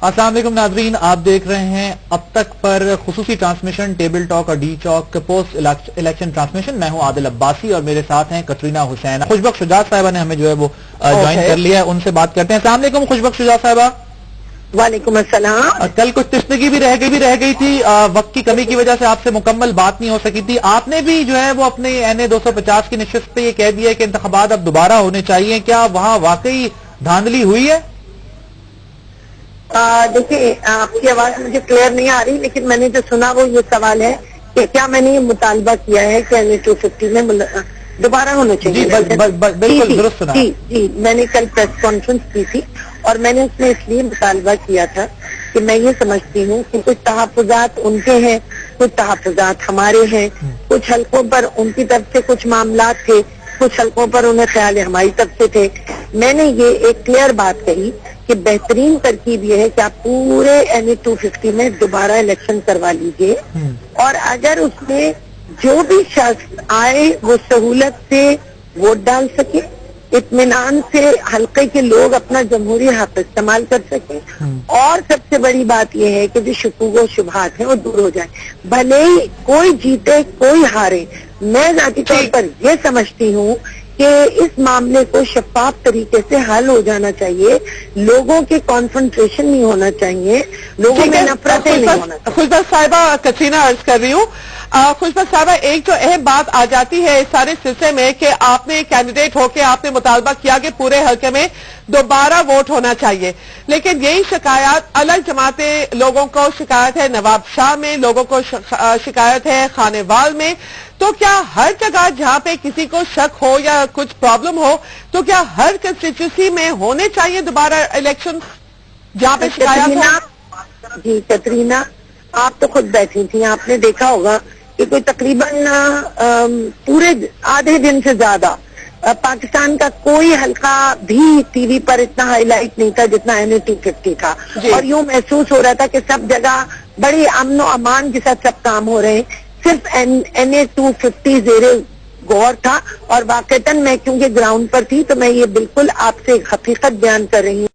अस्सलाम वालेकुम नाज़रीन, आप देख रहे हैं अब तक पर खुसूसी ट्रांसमिशन टेबल टॉक और डी चौक पोस्ट इलेक्शन ट्रांसमिशन। मैं हूं आदिल अब्बासी और मेरे साथ हैं कतरीना हुसैन। खुशबख्श शुजात साहिबा ने हमें जो है वो ज्वाइन कर लिया है, उनसे बात करते हैं। अस्सलाम वालेकुम खुशबख्श शुजात साहिबा। वालेकुम अस्सलाम। कल कुछ तिश्तगी भी रह गई थी, वक्त की कमी की वजह से आपसे मुकम्मल बात नहीं हो सकी थी। आपने भी जो है वो अपने NA 250 की नशिस्त पे ये कह दिया कि इंतखाबात अब दोबारा होने चाहिए। क्या वहाँ वाकई धांधली हुई है? देखिए, आपकी आवाज मुझे क्लियर नहीं आ रही, लेकिन मैंने जो सुना वो ये सवाल है कि क्या मैंने ये मुतालबा किया है कि NA 250 में दोबारा होना चाहिए। बिल्कुल दुरुस्त सुना। जी, मैंने कल प्रेस कॉन्फ्रेंस की थी और मैंने उसमें इसलिए मुतालबा किया था कि मैं ये समझती हूँ कि कुछ तहफ़्फ़ुज़ात उनके हैं, कुछ तहफ़्फ़ुज़ात हमारे हैं। कुछ हल्कों पर उनकी तरफ से कुछ मामला थे, कुछ हल्कों पर उन्हें ख्याल हमारी तरफ से थे। मैंने ये एक क्लियर बात कही कि बेहतरीन तरकीब ये है कि आप पूरे NA 250 में दोबारा इलेक्शन करवा लीजिए और अगर उसमें जो भी शख्स आए वो सहूलत से वोट डाल सके, इत्मीनान से हल्के के लोग अपना जमहूरी हक इस्तेमाल कर सके और सबसे बड़ी बात यह है कि जो शुकूक व शुबहात है वो दूर हो जाए। भले ही कोई जीते कोई हारे, मैं ज़ाती तौर पर यह समझती हूँ कि इस मामले को शफाफ तरीके से हल हो जाना चाहिए। लोगों के कॉन्फ्रंट्रेशन नहीं होना चाहिए, लोगों में नफरतें नहीं होना चाहिए। खुशबख्श साहिबा, कतरीना अर्ज कर रही हूँ। खुशबख्श साहिबा, एक जो अहम बात आ जाती है इस सारे सिलसिले में कि आपने कैंडिडेट होकर आपने मुतालबा किया कि पूरे हल्के में दोबारा वोट होना चाहिए, लेकिन यही शिकायत अलग जमातें लोगों को शिकायत है, नवाब शाह में लोगों को शिकायत है, खानेवाल में। तो क्या हर जगह जहाँ पे किसी को शक हो या कुछ प्रॉब्लम हो तो क्या हर कंस्टिट्यूंसी में होने चाहिए दोबारा इलेक्शन जहाँ पे शिकायत हो? जी कतरीना, आप तो खुद बैठी थी, आपने देखा होगा कि कोई तकरीबन पूरे आधे दिन से ज्यादा पाकिस्तान का कोई हल्का भी टीवी पर इतना हाईलाइट नहीं था जितना NA 250 था और यूं महसूस हो रहा था कि सब जगह बड़ी अमन और अमान के साथ सब काम हो रहे हैं। सिर्फ NA 250 ज़ेरे गौर था और वाकईतन मैं क्योंकि ग्राउंड पर थी तो मैं ये बिल्कुल आपसे एक हकीकत बयान कर रही हूँ।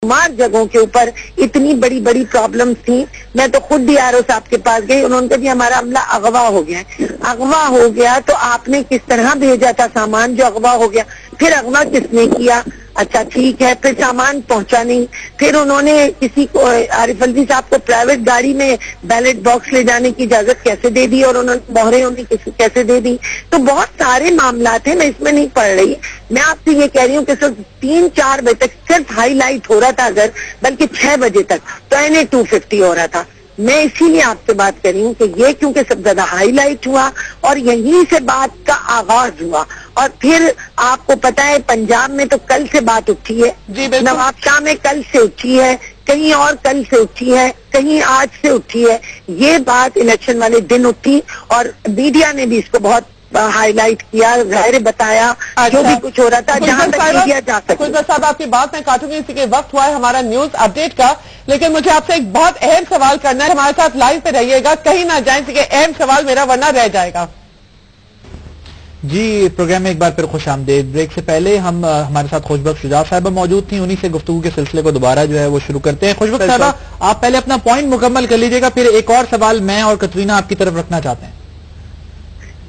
हमार जगहों के ऊपर इतनी बड़ी बड़ी प्रॉब्लम्स थी। मैं तो खुद DRO साहब के पास गई, उन्होंने कहा जी हमारा अमला अगवा हो गया है। अगवा हो गया तो आपने किस तरह भेजा था सामान जो अगवा हो गया? फिर अगवा किसने किया? अच्छा ठीक है, फिर सामान पहुंचा नहीं, फिर उन्होंने किसी को आरिफ अलवी साहब को प्राइवेट गाड़ी में बैलेट बॉक्स ले जाने की इजाजत कैसे दे दी और उन्होंने मोहरें उन्हें कैसे दे दी? तो बहुत सारे मामला थे, मैं इसमें नहीं पढ़ रही। मैं आपसे ये कह रही हूँ कि सिर्फ 3-4 बजे तक सिर्फ हाईलाइट हो रहा था, अगर बल्कि 6 बजे तक तो NA 250 हो रहा था। मैं इसीलिए आपसे बात कर रही हूँ कि ये क्योंकि सब ज्यादा हाईलाइट हुआ और यहीं से बात का आगाज हुआ और फिर आपको पता है पंजाब में तो कल से बात उठी है, नवाब शाह में कल से उठी है, कहीं और कल से उठी है, कहीं आज से उठी है। ये बात इलेक्शन वाले दिन उठी और मीडिया ने भी इसको बहुत हाईलाइट किया, जाहिर बताया जो भी कुछ हो रहा था जहाँ तक मीडिया जा सके। खुशबख्श साहब, आपकी बात मैं काटूंगी, इसी के वक्त हुआ है हमारा न्यूज अपडेट का, लेकिन मुझे आपसे एक बहुत अहम सवाल करना है। हमारे साथ लाइव पे रहिएगा, कहीं ना जाए, इसी के अहम सवाल मेरा वरना रह जाएगा। जी, प्रोग्राम में एक बार फिर खुश आमदेद। ब्रेक से पहले हमारे साथ खुशबख्श शुजात साहिबा मौजूद थी, उन्हीं से गुफ्तगू के सिलसिले को दोबारा जो है वो शुरू करते हैं। खुशबख्श साहिबा, आप पहले अपना पॉइंट मुकम्मल कर लीजिएगा, फिर एक और सवाल मैं और कतरीना आपकी तरफ रखना चाहते हैं।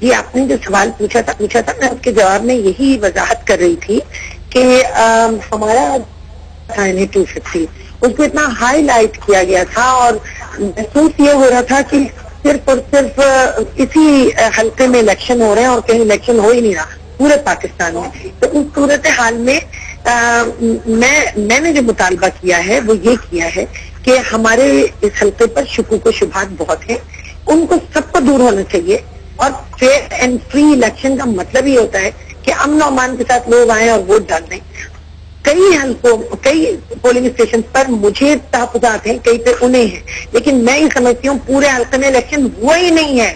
जी, आपने जो सवाल पूछा था मैं उसके जवाब में यही वजाहत कर रही थी कि हमारा NA 250 उसको इतना हाईलाइट किया गया था और महसूस ये हो रहा था कि सिर्फ और सिर्फ इसी हल्के में इलेक्शन हो रहे हैं और कहीं इलेक्शन हो ही नहीं रहा पूरे पाकिस्तान में। तो उस सूरत हाल में मैंने जो मुतालबा किया है वो ये किया है कि हमारे इस हल्के पर शुकूक व शुबहात बहुत है, उनको सबको दूर होना चाहिए और फेयर एंड फ्री इलेक्शन का मतलब ही होता है कि अमन और अमान के साथ लोग आए और वोट डाल दें। कई हल्कों, कई पोलिंग स्टेशन पर मुझे तहफ़्फ़ुज़ात हैं, कई पे उन्हें हैं, लेकिन मैं ये समझती हूँ पूरे हल्के में इलेक्शन हुआ ही नहीं है।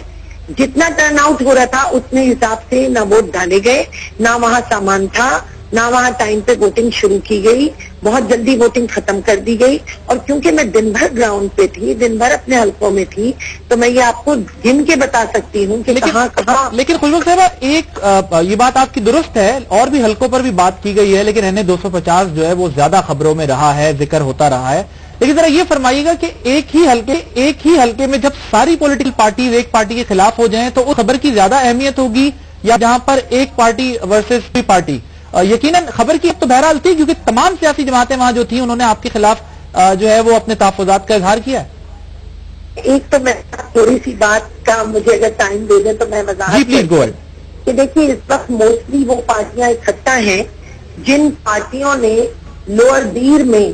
जितना टर्न आउट हो रहा था उतने हिसाब से ना वोट डाले गए, ना वहाँ सामान था, ना वहाँ टाइम पे वोटिंग शुरू की गई, बहुत जल्दी वोटिंग खत्म कर दी गई। और क्योंकि मैं दिन भर ग्राउंड पे थी, दिन भर अपने हल्कों में थी, तो मैं ये आपको गिन के बता सकती हूँ कि कहाँ कहाँ। लेकिन खुशबख्श साहिबा, एक ये बात आपकी दुरुस्त है, और भी हल्कों पर भी बात की गई है, लेकिन NA 250 जो है वो ज्यादा खबरों में रहा है, जिक्र होता रहा है। لیکن ذرا یہ فرمائیے گا کہ ایک ہی حلقے میں جب ساری پولیٹیکل پارٹیز ایک پارٹی کے خلاف ہو جائیں تو اس خبر کی زیادہ اہمیت ہوگی یا جہاں پر ایک پارٹی ورسز کوئی پارٹی؟ یقیناً خبر کی تو بہرحال تھی کیونکہ تمام سیاسی جماعتیں وہاں جو تھیں انہوں نے آپ کے خلاف جو ہے وہ اپنے تحفظات کا اظہار کیا ہے. ایک تو میں تھوڑی سی بات کا مجھے اگر ٹائم دے دیں تو میں جی پلیز گو اہیڈ. کہ دیکھیے اس وقت موسٹلی وہ پارٹیاں اکٹھا ہیں جن پارٹیوں نے لوور دیر میں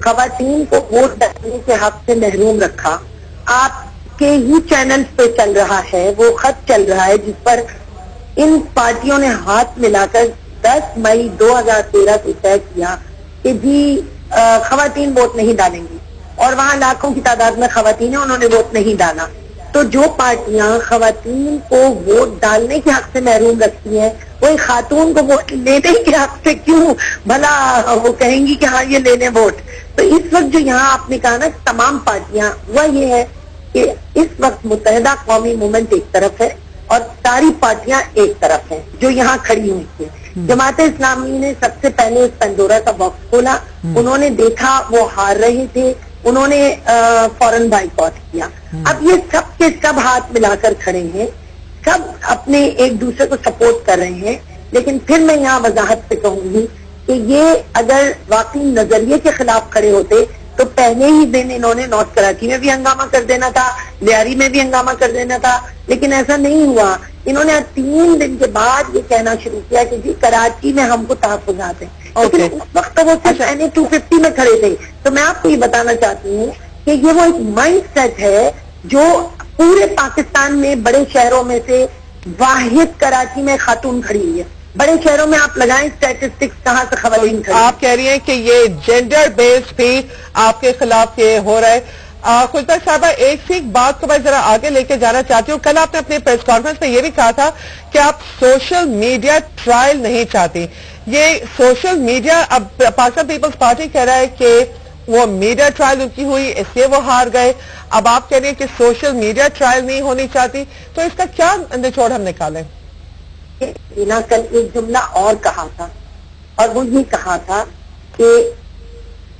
خواتین کو ووٹ ڈالنے کے حق سے محروم رکھا. آپ کے ہی چینلز پہ چل رہا ہے وہ خط چل رہا ہے جس پر ان پارٹیوں نے ہاتھ ملا کر 10 مئی 2013 کو طے کیا کہ جی خواتین ووٹ نہیں ڈالیں گی اور وہاں لاکھوں کی تعداد میں خواتین ہیں انہوں نے ووٹ نہیں ڈالا. تو جو پارٹیاں خواتین کو ووٹ ڈالنے کے حق سے محروم رکھتی ہیں وہی خاتون کو ووٹ لینے کے حق سے کیوں بھلا وہ کہیں گی کہ ہاں یہ لینے ووٹ. تو اس وقت جو یہاں آپ نے کہا نا تمام پارٹیاں وہ یہ ہے کہ اس وقت متحدہ قومی موومنٹ ایک طرف ہے اور ساری پارٹیاں ایک طرف ہیں جو یہاں کھڑی ہوئی تھیں. جماعت اسلامی نے سب سے پہلے اس پنڈورا کا باکس کھولا. انہوں نے دیکھا وہ ہار رہے تھے انہوں نے فوراً بائیکاٹ کیا. اب یہ سب کے سب ہاتھ ملا کر کھڑے ہیں سب اپنے ایک دوسرے کو سپورٹ کر رہے ہیں. لیکن پھر میں یہاں وضاحت سے کہوں گی کہ یہ اگر واقعی نظریے کے خلاف کھڑے ہوتے تو پہلے ہی دن انہوں نے نارتھ کراچی میں بھی ہنگامہ کر دینا تھا لیاری میں بھی ہنگامہ کر دینا تھا. لیکن ایسا نہیں ہوا. انہوں نے 3 دن کے بعد یہ کہنا شروع کیا کہ جی کراچی میں ہم کو تحفظات ہیں. لیکن اس وقت وہ صرف NA-250 میں کھڑے تھے. تو میں آپ کو یہ بتانا چاہتی ہوں کہ یہ وہ ایک مائنڈ سیٹ ہے جو پورے پاکستان میں بڑے شہروں میں سے واحد کراچی میں خاتون کھڑی ہوئی ہے. بڑے شہروں میں آپ لگائیں اسٹیٹسٹکس کہاں سے خواتین کھڑی. آپ کہہ رہی ہیں کہ یہ جینڈر بیسڈ بھی آپ کے خلاف یہ ہو رہا ہے. خلطہ صاحبہ ایک سی بات کو میں ذرا آگے لے کے جانا چاہتی ہوں. کل آپ نے اپنے پریس کانفرنس میں یہ بھی کہا تھا کہ آپ سوشل میڈیا ٹرائل نہیں چاہتی. یہ سوشل میڈیا اب پاکستان پیپلز پارٹی کہہ رہا ہے کہ وہ میڈیا ٹرائل کی ہوئی اس لیے وہ ہار گئے. اب آپ کہہ رہی ہیں کہ سوشل میڈیا ٹرائل نہیں ہونی چاہتی. تو اس کا کیا نچوڑ ہم نکالیں؟ کل ایک جملہ اور کہا تھا اور وہ یہ کہا تھا کہ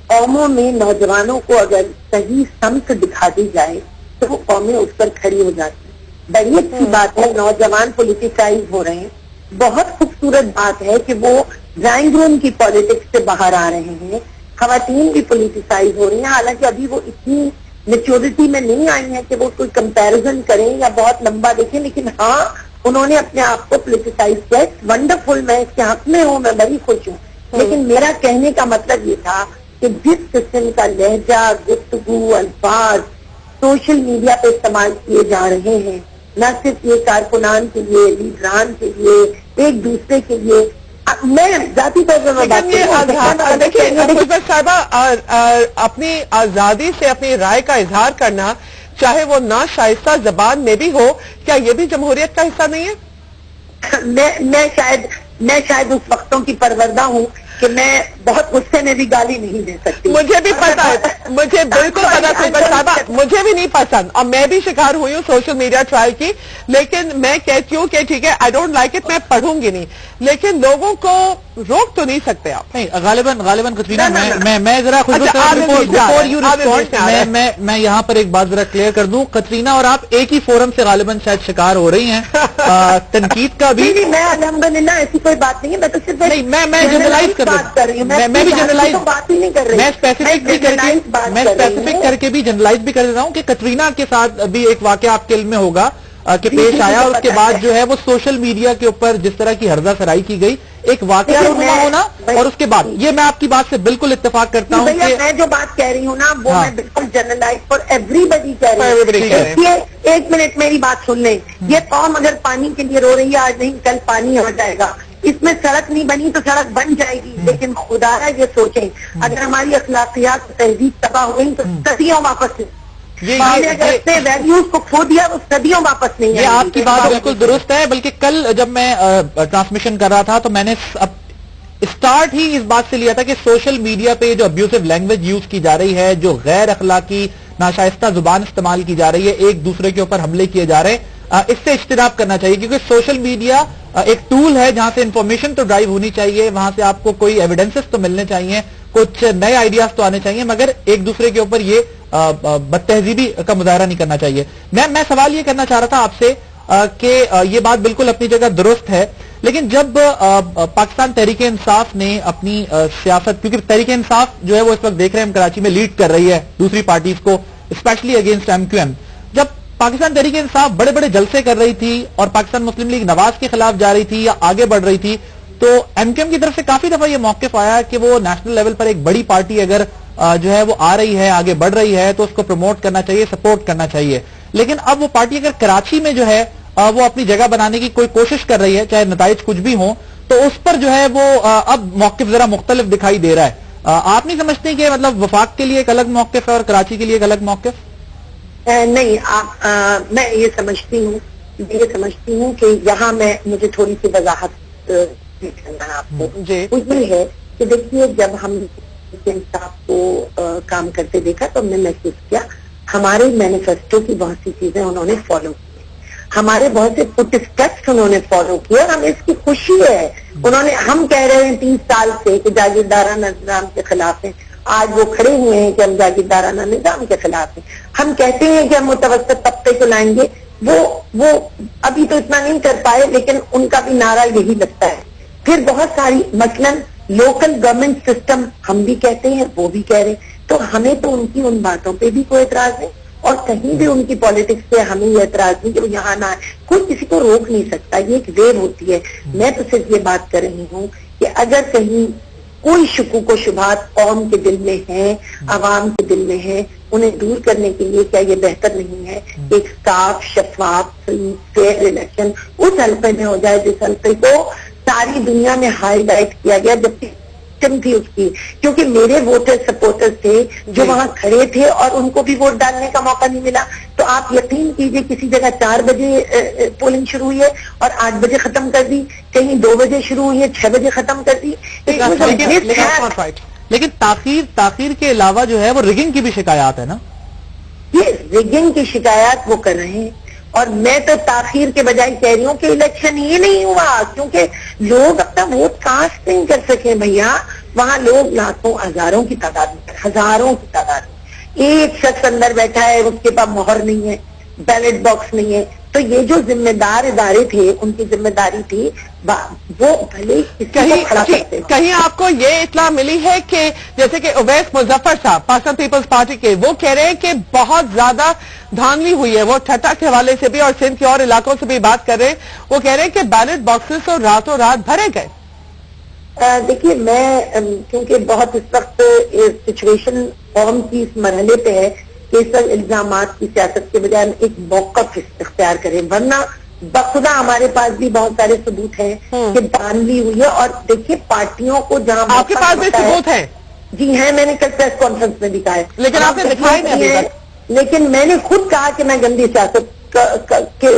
قوموں میں نوجوانوں کو اگر صحیح سمت دکھا دی جائے تو وہ قومیں اس پر کھڑی ہو جاتی. بڑی اچھی بات ہے نوجوان پولیٹیسائز ہو رہے ہیں. بہت خوبصورت بات ہے کہ وہ ڈرائنگ روم کی پالیٹکس سے باہر آ رہے ہیں. خواتین بھی پولیٹیسائز ہو رہی ہیں. حالانکہ ابھی وہ اتنی میچورٹی میں نہیں آئی ہیں کہ وہ کوئی کمپیرزن کریں یا بہت لمبا دیکھیں. لیکن ہاں انہوں نے اپنے آپ کو پولیٹیسائز کیا. ونڈرفل. میں اس کے حق میں ہوں میں بڑی خوش ہوں. لیکن میرا کہنے کا مطلب یہ تھا کہ جس قسم کا لہجہ گفتگو الفاظ سوشل میڈیا پہ استعمال کیے جا رہے ہیں نہ صرف یہ کارکنان کے لیے لیڈران کے لیے ایک دوسرے کے لیے. میں ذاتی طور پر صاحبہ اپنی آزادی سے اپنی رائے کا اظہار کرنا چاہے وہ نا شائستہ زبان میں بھی ہو کیا یہ بھی جمہوریت کا حصہ نہیں ہے؟ میں شاید اس وقتوں کی پروردہ ہوں کہ میں بہت غصے میں بھی گالی نہیں دے سکتی. مجھے بھی پتا ہے. مجھے بالکل پتا صاحبہ مجھے بھی نہیں پسند اور میں بھی شکار ہوئی ہوں سوشل میڈیا ٹرائل کی. لیکن میں کہتی ہوں کہ ٹھیک ہے آئی ڈونٹ لائک اٹ میں پڑھوں گی نہیں. لیکن لوگوں کو روک تو نہیں سکتے آپ. نہیں غالباً کترینا میں ذرا میں یہاں پر ایک بات ذرا کلیئر کر دوں. کترینا اور آپ ایک ہی فورم سے غالباً شاید شکار ہو رہی ہیں تنقید کا بھی. میں الحمدللہ ایسی کوئی بات نہیں ہے. میں تو صرف میں جنرلائز کر رہی ہوں. میں بھی جنرلائز بات ہی نہیں کر رہی. میں اسپیسیفک کر کے بھی جنرلائز بھی کر رہا ہوں کہ کترینا کے ساتھ بھی ایک واقعہ آپ کے علم میں ہوگا کہ پیش آیا اور اس کے بعد جو ہے وہ سوشل میڈیا کے اوپر جس طرح کی ہرزہ سرائی کی گئی ایک واقعہ رونما ہونا اور اس کے بعد یہ میں آپ کی بات سے بالکل اتفاق کرتا ہوں کہ میں جو بات کہہ رہی ہوں نا وہ میں بالکل جنرلائز فار ایوری بڈی کہہ رہی ہوں. ایک منٹ میری بات سن لیں. یہ قوم اگر پانی کے لیے رو رہی ہے آج نہیں کل پانی آ جائے گا. اس میں سڑک نہیں بنی تو سڑک بن جائے گی. لیکن خدا ہے یہ سوچیں اگر ہماری اخلاقیات تہذیب تباہ ہو گئی تو صدیوں واپس ویلیوز کو کھو دیا وہ صدیوں واپس نہیں. یہ آپ کی بات بالکل درست ہے. بلکہ کل جب میں ٹرانسمیشن کر رہا تھا تو میں نے اسٹارٹ ہی اس بات سے لیا تھا کہ سوشل میڈیا پہ جو ابیوزو لینگویج یوز کی جا رہی ہے جو غیر اخلاقی ناشائستہ زبان استعمال کی جا رہی ہے ایک دوسرے کے اوپر حملے کیے جا رہے ہیں اس سے اجتناب کرنا چاہیے کیونکہ سوشل میڈیا एक टूल है जहां से इंफॉर्मेशन तो ड्राइव होनी चाहिए, वहां से आपको कोई एविडेंसेस तो मिलने चाहिए, कुछ नए आइडियाज तो आने चाहिए, मगर एक दूसरे के ऊपर ये बदतहजीबी का मुजाहरा नहीं करना चाहिए। मैं सवाल ये करना चाह रहा था आपसे कि ये बात बिल्कुल अपनी जगह दुरुस्त है, लेकिन जब पाकिस्तान तहरीक इंसाफ ने अपनी सियासत, क्योंकि तहरीक इंसाफ जो है वो इस वक्त देख रहे हैं हम कराची में लीड कर रही है दूसरी पार्टीज को, स्पेशली अगेंस्ट MQM, जब पाकिस्तान तहरीक इंसाफ बड़े बड़े जलसे कर रही थी और पाकिस्तान मुस्लिम लीग नवाज के खिलाफ जा रही थी या आगे बढ़ रही थी, तो MQM की तरफ से काफी दफा ये मौकिफ आया कि वो नेशनल लेवल पर एक बड़ी पार्टी अगर जो है वो आ रही है, आगे बढ़ रही है, तो उसको प्रमोट करना चाहिए, सपोर्ट करना चाहिए। लेकिन अब वो पार्टी अगर कराची में जो है वो अपनी जगह बनाने की कोई कोशिश कर रही है, चाहे नताइज कुछ भी हो, तो उस पर जो है वो अब मौकिफ जरा मुख्तलिफ दिखाई दे रहा है। आप नहीं समझते कि मतलब वफाक के लिए एक अलग मौकिफ है और कराची के लिए एक अलग मौकिफ? नहीं, मैं ये समझती हूँ कि यहाँ मुझे थोड़ी सी वजाहत करना है आपको। वो ये है कि देखिए, जब हम इंसाफ को काम करते देखा तो हमने महसूस किया हमारे मैनिफेस्टो की बहुत सी चीजें उन्होंने फॉलो की, हमारे बहुत से पुट स्टेप्स उन्होंने फॉलो किए और हमें इसकी खुशी है। हम कह रहे हैं 30 साल से कि जागीरदाराना निजाम के खिलाफ है, आज वो खड़े हुए हैं कि हम जागीरदाराना निजाम के खिलाफ हैं। हम कहते हैं कि हम मुतवस्सित तबके को लाएंगे, वो अभी तो इतना नहीं कर पाए, लेकिन उनका भी नारा यही लगता है। फिर बहुत सारी मसलन लोकल गवर्नमेंट सिस्टम हम भी कहते हैं, वो भी कह रहे हैं, तो हमें तो उनकी उन बातों पे भी कोई एतराज नहीं और कहीं भी उनकी पॉलिटिक्स पे हमें ये एतराज नहीं कि वो यहाँ ना आए। कोई किसी को रोक नहीं सकता, ये एक वेव होती है। मैं तो सिर्फ ये बात कर रही हूँ कि अगर कहीं कोई शुकूक व शुबहात कौम के दिल में है, अवाम के दिल में है, उन्हें दूर करने के लिए क्या ये बेहतर नहीं है एक साफ, शफाफ, फेयर इलेक्शन उस हल्के में हो जाए जिस हल्के को सारी दुनिया में हाईलाइट किया गया, जबकि थी उसकी, क्योंकि मेरे वोटर सपोर्टर्स थे जो वहां खड़े थे और उनको भी वोट डालने का मौका नहीं मिला। तो आप यकीन कीजिए, किसी जगह 4 बजे पोलिंग शुरू हुई है और 8 बजे खत्म कर दी, कहीं 2 बजे शुरू हुई है 6 बजे खत्म कर दी। लेकिन ताखीर के अलावा जो है वो रिगिंग की भी शिकायत है ना? ये रिगिंग की शिकायत वो कर रहे हैं और मैं तो ताखीर के बजाय कह रही हूँ कि इलेक्शन ही नहीं हुआ, क्योंकि लोग अपना वोट कास्ट नहीं कर सके। भैया, वहाँ लोग लाखों हजारों की तादाद में, एक शख्स अंदर बैठा है, उसके पास मोहर नहीं है, बैलेट बॉक्स नहीं है। तो ये जो जिम्मेदार इदारे थे, उनकी जिम्मेदारी थी वो भले किसी को खड़ा करते। कहीं आपको ये इत्ला मिली है कि जैसे कि उवैस मुजफ्फर साहब पाकिस्तान पीपल्स पार्टी के, वो कह रहे हैं कि बहुत ज्यादा धांधली हुई है, वो ठट्टा के हवाले से भी और सिंध के और इलाकों से भी बात कर रहे हैं, वो कह रहे हैं कि बैलेट बॉक्सेस और रातों रात भरे गए। देखिए, मैं क्योंकि बहुत इस वक्त सिचुएशन कौम की इस मरहले पे है कि इस वक्त इल्जामात की सियासत के बजाय एक मौक़िफ़ इख्तियार करें, वरना बखुदा हमारे पास भी बहुत सारे सबूत हैं कि धांधली हुई है। और देखिए, पार्टियों को जहां आपके पास भी सबूत है? जी है, मैंने कल प्रेस कॉन्फ्रेंस में दिखाया है, लेकिन आपने दिखाई नहीं है। लेकिन मैंने खुद कहा कि मैं गंदी सियासत के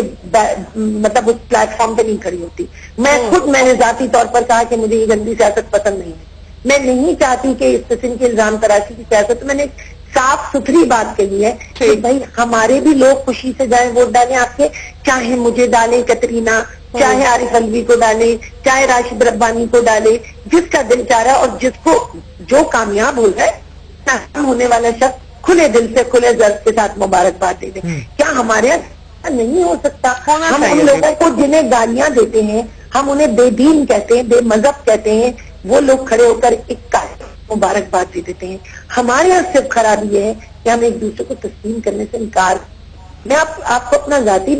मतलब उस प्लेटफॉर्म पे नहीं खड़ी होती। मैंने जाती तौर पर कहा कि मुझे ये गंदी सियासत पसंद नहीं है, मैं नहीं चाहती कि इस किस्म की इल्जाम तराशी की सियासत। मैंने साफ सुथरी बात कही है कि भाई हमारे भी लोग खुशी से जाएं वोट डालें आपके, चाहे मुझे डालें कतरीना, चाहे आरिफ अलवी को डालें, चाहे राशिद रब्बानी को डालें, जिसका दिल चाह रहा है और जिसको जो कामयाब हो जाए, होने वाला शख्स खुले दिल से खुले जर्फ के साथ मुबारकबाद दे दें। क्या हमारे यहाँ नहीं हो सकता? हम उन लोगों को जिन्हें गालियां देते हैं, हम उन्हें बेदीन कहते हैं, बेमजहब कहते हैं, वो लोग खड़े होकर एक मुबारकबाद दे देते हैं। हमारे यहाँ सिर्फ खराबी है कि हम एक दूसरे को तस्लीम करने से इनकार। मैं आपको अपना जाती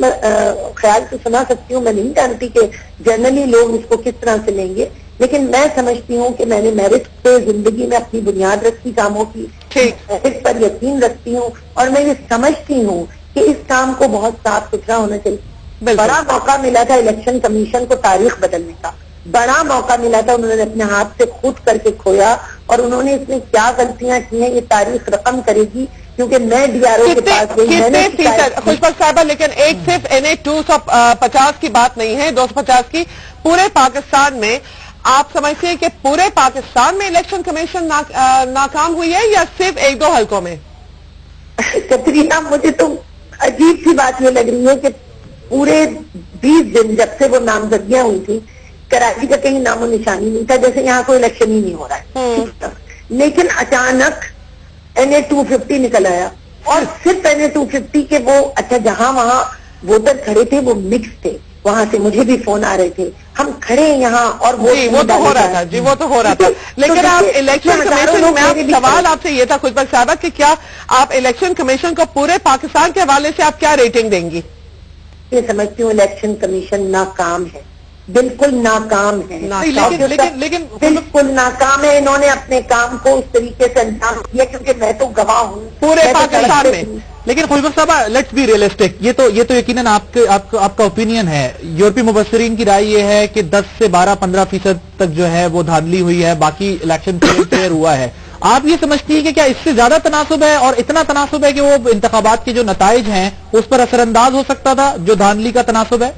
ख्याल से सुना सकती हूँ, मैं नहीं जानती कि जनरली लोग इसको किस तरह से लेंगे, लेकिन मैं समझती हूँ कि मैंने मेरिट पे जिंदगी में अपनी बुनियाद रखी कामों की, मेरिट पर यकीन रखती हूँ और मैं ये समझती हूँ कि इस काम को बहुत साफ सुथरा होना चाहिए। बड़ा मौका मिला था इलेक्शन कमीशन को तारीख बदलने का, बड़ा मौका मिला था, उन्होंने अपने हाथ से खुद करके खोया और उन्होंने इसमें क्या गलतियां की हैं ये तारीख रकम करेगी, क्योंकि मैं डीआरओ के पास गई, मैंने खुशबू साहिबा, लेकिन एक सिर्फ NA 250 की बात नहीं है, 250 की पूरे पाकिस्तान में। आप समझते हैं कि पूरे पाकिस्तान में इलेक्शन कमीशन नाकाम हुई है या सिर्फ 1-2 हलकों में? कतरीना, मुझे तो अजीब सी बात ये लग रही है कि पूरे 20 दिन जब से वो नामजदगियां हुई थी, कराची का कहीं नामो निशानी नहीं था, जैसे यहाँ कोई इलेक्शन ही नहीं हो रहा है। ठीक था। लेकिन अचानक NA 250 निकल आया, और सिर्फ NA 250 के वो, अच्छा जहां वहां वोटर खड़े थे वो मिक्स थे, वहां से मुझे भी फोन आ रहे थे, हम खड़े हैं यहाँ और जी वो तो हो रहा था, जी वो तो हो रहा था। लेकिन आप इलेक्शन कमीशन में, आप सवाल आपसे ये था खुशबक साहबा कि क्या आप इलेक्शन कमीशन को पूरे पाकिस्तान के हवाले से आप क्या रेटिंग देंगी? ये समझती हूँ इलेक्शन कमीशन नाकाम है, बिल्कुल नाकाम है। लेकिन बिल्कुल नाकाम है। इन्होंने अपने काम को उस तरीके से अंजाम दिया, क्योंकि मैं तो गवाह हूँ पूरे पाकिस्तान में। लेकिन खुशबक साहबा, लेट्स बी रियलिस्टिक, ये तो यकीनन आपका ओपिनियन है। यूरोपीय मुबस्सिरीन की राय ये है कि 10 से 12-15% तक जो है वो धांधली हुई है, बाकी इलेक्शन फेयर हुआ है। आप ये समझती है कि क्या इससे ज्यादा तनासुब है, और इतना तनासुब है कि वो इंतखाबात के जो नताइज हैं उस पर असरअंदाज हो सकता था जो धांधली का तनासुब है?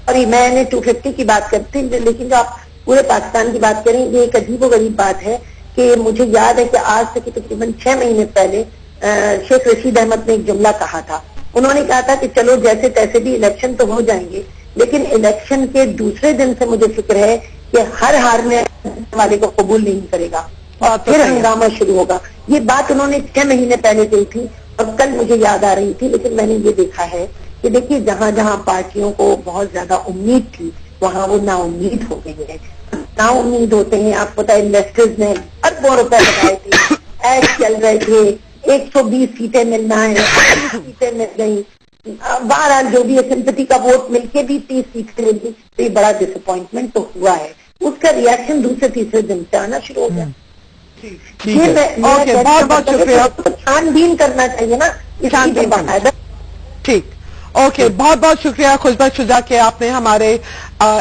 और मैंने 250 की बात करती हूँ, लेकिन जो आप पूरे पाकिस्तान की बात करें, ये एक अजीब गरीब बात है कि मुझे याद है कि आज से तकरीबन 6 महीने पहले शेख रशीद अहमद ने एक जुमला कहा था। उन्होंने कहा था कि चलो जैसे तैसे भी इलेक्शन तो हो जाएंगे, लेकिन इलेक्शन के दूसरे दिन से मुझे फिक्र है कि हर हारने वाले को कबूल नहीं करेगा और फिर हंगामा शुरू होगा। ये बात उन्होंने 6 महीने पहले कही थी, और कल मुझे याद आ रही थी। लेकिन मैंने ये देखा है कि देखिए, जहां जहां पार्टियों को बहुत ज्यादा उम्मीद थी, वहां वो नाउम्मीद हो गई है। नाउम्मीद होते हैं, आपको पता है इन्वेस्टर्स ने अरबों रुपए लगाए थे, ऐड चल रहे थे, 120 सीटें मिलना है, 30 सीटें मिल गई, बहरहाल जो भी सिंपैथी का वोट मिलके भी 30 सीटें मिल गई, तो ये बड़ा डिसअपॉइंटमेंट तो हुआ है। उसका रिएक्शन दूसरे तीसरे दिन से आना शुरू हो गया। बहुत बहुत शुक्रिया। छानबीन करना चाहिए ना, छानबीन। ठीक, ओके, बहुत बहुत शुक्रिया खुशबक शुजा के आपने हमारे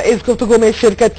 इस गुफ्तगू में शिरकत की।